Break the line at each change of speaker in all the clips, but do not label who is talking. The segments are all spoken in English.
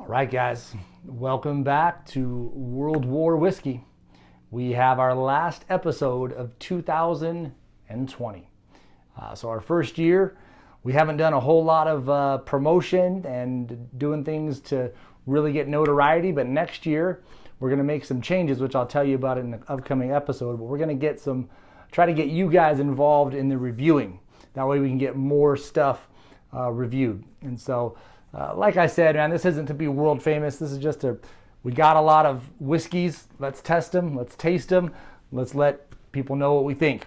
All right, guys, welcome back to World War Whiskey. We have our last episode of 2020. So our first year, we haven't done a whole lot of promotion and doing things to really get notoriety, but next year we're going to make some changes, which I'll tell you about in the upcoming episode, but we're going to try to get you guys involved in the reviewing. That way we can get more stuff reviewed. And so, like I said, man, this isn't to be world famous. This is just we got a lot of whiskeys. Let's test them. Let's taste them. Let's let people know what we think.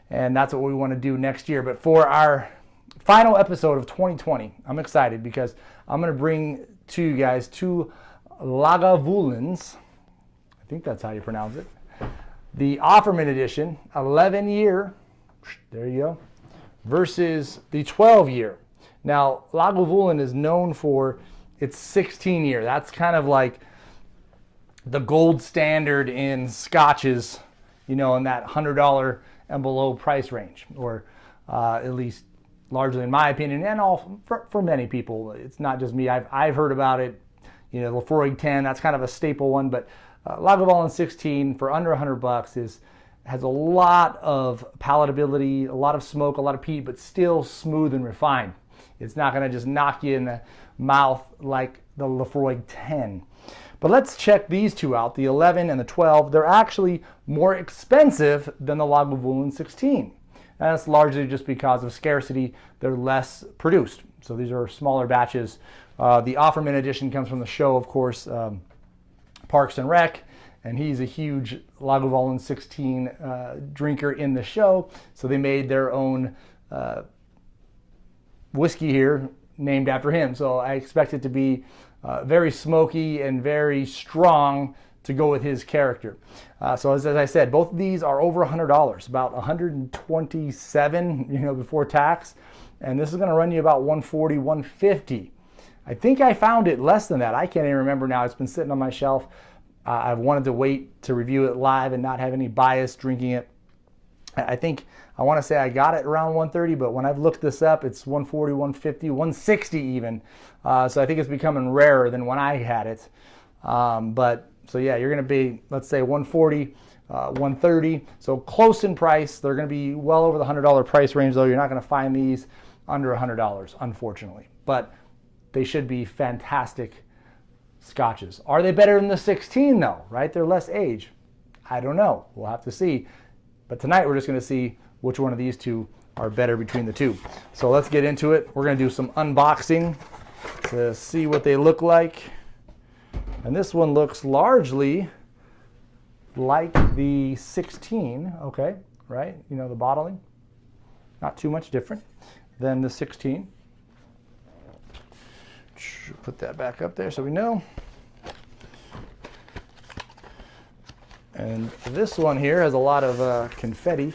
And that's what we want to do next year. But for our final episode of 2020, I'm excited because I'm going to bring to you guys two Lagavulins. I think that's how you pronounce it. The Offerman Edition, 11-year, there you go, versus the 12-year. Now, Lagavulin is known for its 16-year. That's kind of like the gold standard in scotches, in that $100 and below price range, or at least largely in my opinion, and all for many people. It's not just me. I've heard about it. Lafroig 10, that's kind of a staple one, but Lagavulin 16 for under $100 has a lot of palatability, a lot of smoke, a lot of peat, but still smooth and refined. It's not going to just knock you in the mouth like the Lafroig 10. But let's check these two out, the 11 and the 12. They're actually more expensive than the Lagavulin 16. And that's largely just because of scarcity. They're less produced. So these are smaller batches. The Offerman Edition comes from the show, of course, Parks and Rec. And he's a huge Lagavulin 16 drinker in the show. So they made their own whiskey here named after him. So I expect it to be very smoky and very strong to go with his character. So as I said, both of these are over $100, about $127, before tax. And this is going to run you about $140, $150. I think I found it less than that. I can't even remember now. It's been sitting on my shelf. I've wanted to wait to review it live and not have any bias drinking it. I want to say I got it around 130, but when I've looked this up, it's 140, 150, 160 even. So I think it's becoming rarer than when I had it. So yeah, you're going to be, let's say 140, 130. So close in price. They're going to be well over the $100 price range, though. You're not going to find these under $100, unfortunately. But they should be fantastic scotches. Are they better than the 16 though, right? They're less age. I don't know. We'll have to see. But tonight we're just going to see which one of these two are better between the two. So let's get into it. We're going to do some unboxing to see what they look like. And this one looks largely like the 16, okay, right? The bottling. Not too much different than the 16. Put that back up there so we know. And this one here has a lot of confetti,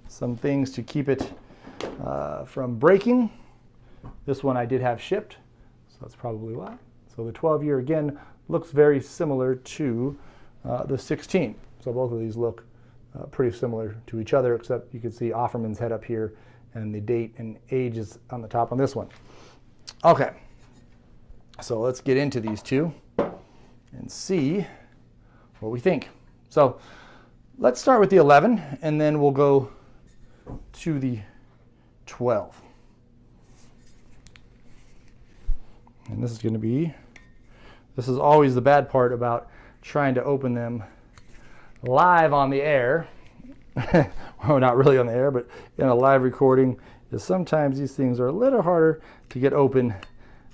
some things to keep it from breaking. This one I did have shipped, so that's probably why. So the 12-year, again, looks very similar to the 16. So both of these look pretty similar to each other, except you can see Offerman's head up here, and the date and age is on the top on this one. Okay, so let's get into these two and see what we think. So let's start with the 11, and then we'll go to the 12. And this is always the bad part about trying to open them live on the air. Well, not really on the air, but in a live recording, is sometimes these things are a little harder to get open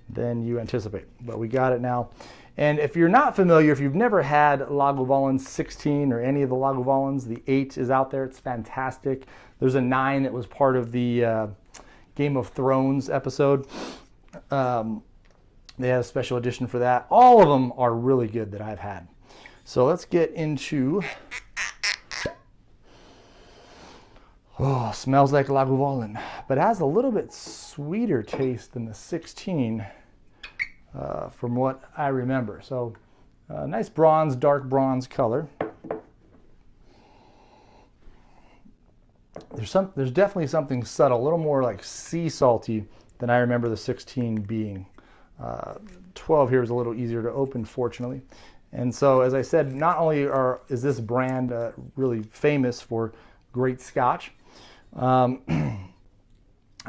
than you anticipate. But we got it now. And if you're not familiar, if you've never had Lagavulin 16 or any of the Lagavulins, the 8 is out there. It's fantastic. There's a 9 that was part of the Game of Thrones episode. They had a special edition for that. All of them are really good that I've had. So let's get into... Oh, smells like Lagavulin, but it has a little bit sweeter taste than the 16 from what I remember. So nice bronze, dark bronze color. There's definitely something subtle, a little more like sea salty than I remember the 16 being. 12 here is a little easier to open, fortunately. And so, as I said, not only is this brand really famous for great Scotch, I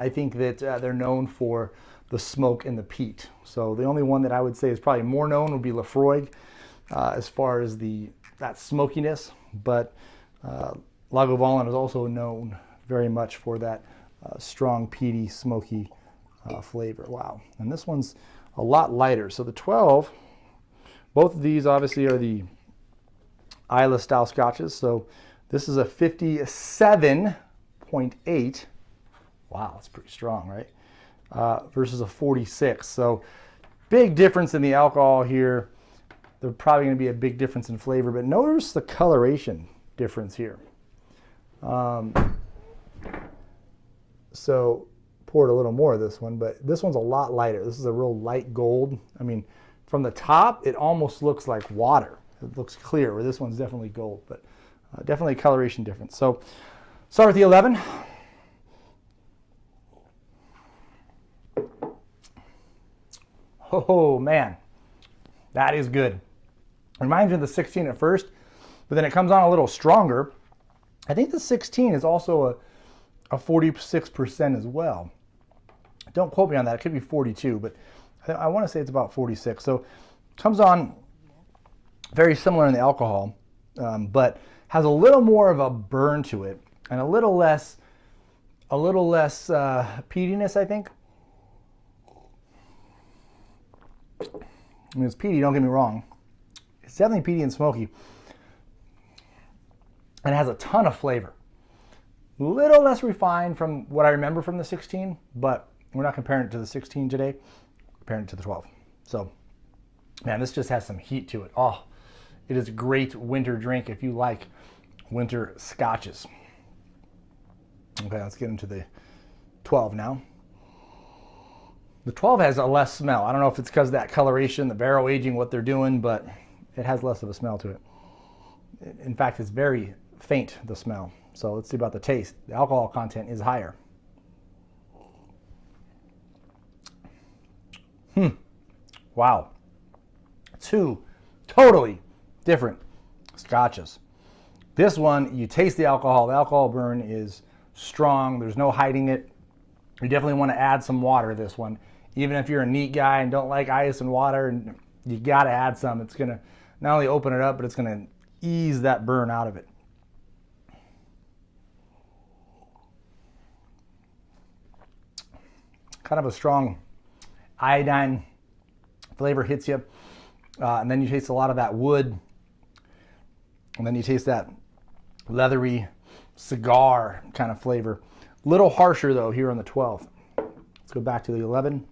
think that they're known for the smoke and the peat. So the only one that I would say is probably more known would be Lafroig, as far as that smokiness. But Lagavulin is also known very much for that strong, peaty, smoky flavor. Wow. And this one's a lot lighter. So the 12, both of these obviously are the Islay style scotches. So this is a 57.8. Wow, that's pretty strong, right? Versus a 46. So big difference in the alcohol here. There's probably going to be a big difference in flavor, but notice the coloration difference here. So poured a little more of this one, but this one's a lot lighter. This is a real light gold. I mean, from the top, it almost looks like water. It looks clear, where this one's definitely gold, but definitely a coloration difference. So start with the 11. Oh man, that is good. Reminds me of the 16 at first, but then it comes on a little stronger. I think the 16 is also a 46% as well. Don't quote me on that. It could be 42, but I want to say it's about 46. So it comes on very similar in the alcohol, but has a little more of a burn to it and a little less peatiness, I think. I mean, it's peaty, don't get me wrong. It's definitely peaty and smoky. And it has a ton of flavor. A little less refined from what I remember from the 16, but we're not comparing it to the 16 today. We're comparing it to the 12. So, man, this just has some heat to it. Oh, it is a great winter drink if you like winter scotches. Okay, let's get into the 12 now. The 12 has a less smell. I don't know if it's because of that coloration, the barrel aging, what they're doing, but it has less of a smell to it. In fact, it's very faint, the smell. So let's see about the taste. The alcohol content is higher. Wow. Two totally different scotches. This one, you taste the alcohol. The alcohol burn is strong. There's no hiding it. You definitely want to add some water to this one. Even if you're a neat guy and don't like ice and water, and you got to add some. It's going to not only open it up, but it's going to ease that burn out of it. Kind of a strong iodine flavor hits you. And then you taste a lot of that wood. And then you taste that leathery cigar kind of flavor. Little harsher though here on the 12. Let's go back to the 11.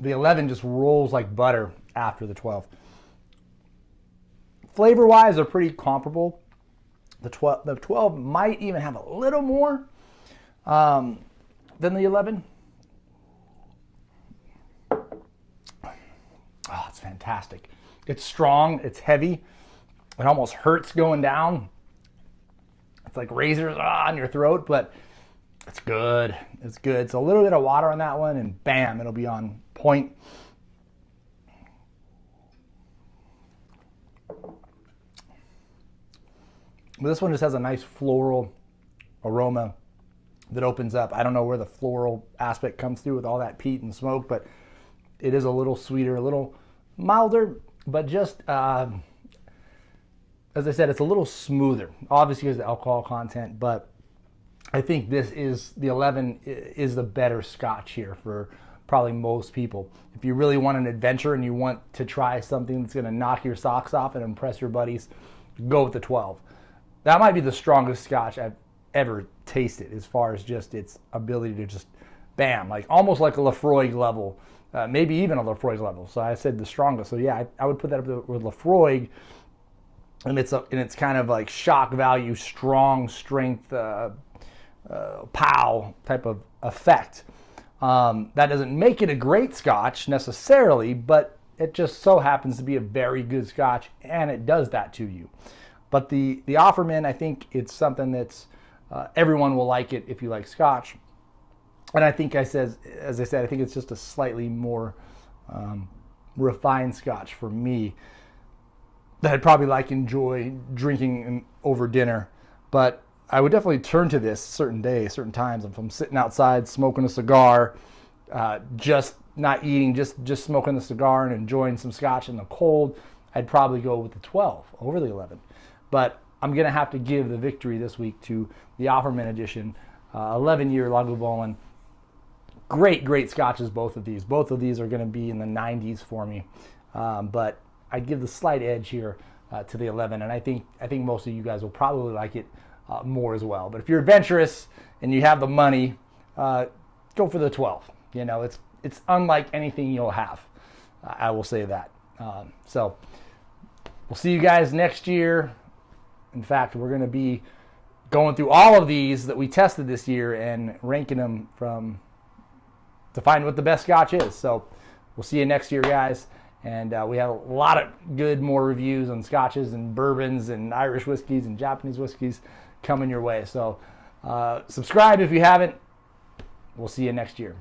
The 11 just rolls like butter after the 12. Flavor-wise, they're pretty comparable. The 12 might even have a little more than the 11. Oh, it's fantastic. It's strong. It's heavy. It almost hurts going down. It's like razors on your throat, but it's good. It's good. So a little bit of water on that one, and bam, it'll be on point. But this one just has a nice floral aroma that opens up. I don't know where the floral aspect comes through with all that peat and smoke, but it is a little sweeter, a little milder, but just, as I said, it's a little smoother. Obviously because of the alcohol content, but I think the 11 is the better scotch here for probably most people. If you really want an adventure and you want to try something that's going to knock your socks off and impress your buddies, go with the 12. That might be the strongest scotch I've ever tasted as far as just its ability to just bam, like almost like a Lafroig level, maybe even a Lafroig level. So I said the strongest. So yeah, I would put that up with Lafroig, and it's kind of like shock value, strong strength, pow type of effect. That doesn't make it a great scotch necessarily, but it just so happens to be a very good scotch, and it does that to you. But the Offerman, I think it's something that's everyone will like it if you like Scotch. And I think as I said, I think it's just a slightly more refined Scotch for me that I'd probably enjoy drinking over dinner. But I would definitely turn to this certain days, certain times. If I'm sitting outside smoking a cigar, just not eating, just smoking the cigar and enjoying some Scotch in the cold, I'd probably go with the 12 over the 11. But I'm going to have to give the victory this week to the Offerman Edition, 11-year Lagavulin. Great Scotches, both of these. Both of these are going to be in the 90s for me. But I give the slight edge here to the 11, and I think most of you guys will probably like it more as well. But if you're adventurous and you have the money, go for the 12. You know, it's unlike anything you'll have. I will say that. So we'll see you guys next year. In fact, we're going to be going through all of these that we tested this year and ranking them to find what the best Scotch is. So we'll see you next year, guys. And we have a lot of more reviews on Scotches and bourbons and Irish whiskeys and Japanese whiskeys coming your way. So subscribe if you haven't. We'll see you next year.